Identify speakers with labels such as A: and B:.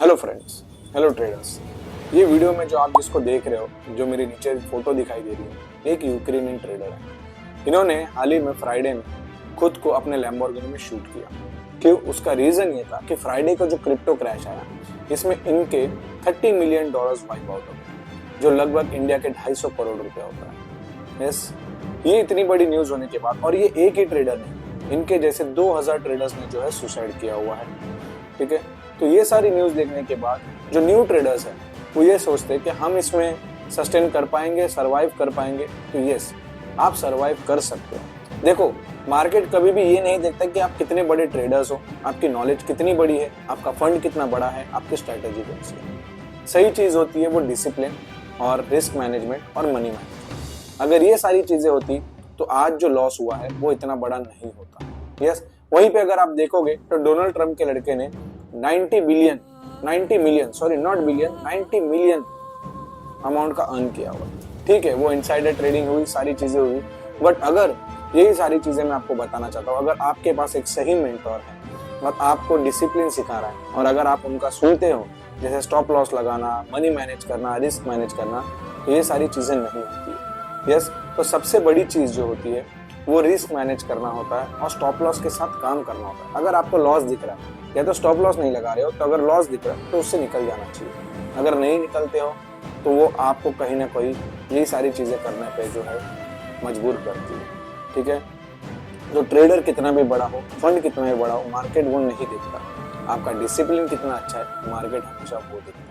A: Hello friends, hello traders. ये video में जो आप जिसको देख रहे हो, जो मेरे नीचे फोटो दिखाई दे रही है, एक यूक्रेनियन ट्रेडर है। इन्होंने हाल ही में फ्राइडे में खुद को अपने लैम्बोर्गिनी में शूट किया। क्यों? उसका रीजन ये था कि फ्राइडे को जो क्रिप्टो क्रैश आया, इसमें इनके $30 मिलियन वाइप आउट हो गए, जो लगभग इंडिया के 250 करोड़ रुपए होता है। यस, ये इतनी बड़ी न्यूज होने के बाद, और ये एक ही ट्रेडर नहीं, इनके जैसे 2000 ट्रेडर्स ने जो है सुसाइड किया हुआ है। ठीक है, तो ये सारी न्यूज देखने के बाद जो न्यू ट्रेडर्स हैं वो ये सोचते हैं कि हम इसमें सस्टेन कर पाएंगे, सरवाइव कर पाएंगे। तो यस, आप सरवाइव कर सकते हो। देखो, मार्केट कभी भी ये नहीं देखता कि आप कितने बड़े ट्रेडर्स हो, आपकी नॉलेज कितनी बड़ी है, आपका फंड कितना बड़ा है, आपकी स्ट्रैटेजी कौन सी है। सही चीज होती है वो डिसिप्लिन और रिस्क मैनेजमेंट और मनी मैनेजमेंट। अगर ये सारी चीजें होती तो आज जो लॉस हुआ है वो इतना बड़ा नहीं होता। यस, वहीं पे अगर आप देखोगे तो डोनाल्ड ट्रंप के लड़के ने 90 मिलियन अमाउंट का अर्न किया हुआ। ठीक है, वो इनसाइडर ट्रेडिंग हुई, सारी चीजें हुई, बट अगर यही सारी चीजें मैं आपको बताना चाहता हूँ, अगर आपके पास एक सही मेंटोर है और आपको डिसिप्लिन सिखा रहा है और अगर आप उनका सुनते हो, जैसे स्टॉप लॉस लगाना, मनी मैनेज करना, रिस्क मैनेज करना, तो ये सारी चीजें नहीं होती है। यस, तो सबसे बड़ी चीज जो होती है वो रिस्क मैनेज करना होता है और स्टॉप लॉस के साथ काम करना होता है। अगर आपको लॉस दिख रहा है या तो स्टॉप लॉस नहीं लगा रहे हो, तो अगर लॉस दिख रहा है तो उससे निकल जाना चाहिए। अगर नहीं निकलते हो तो वो आपको कहीं ना कहीं यही सारी चीजें करने पे जो है मजबूर करती है। ठीक है, तो ट्रेडर कितना भी बड़ा हो, फंड कितना भी बड़ा हो, मार्केट वो नहीं देखता। आपका डिसिप्लिन कितना अच्छा है, मार्केट हमेशा वो देखता है।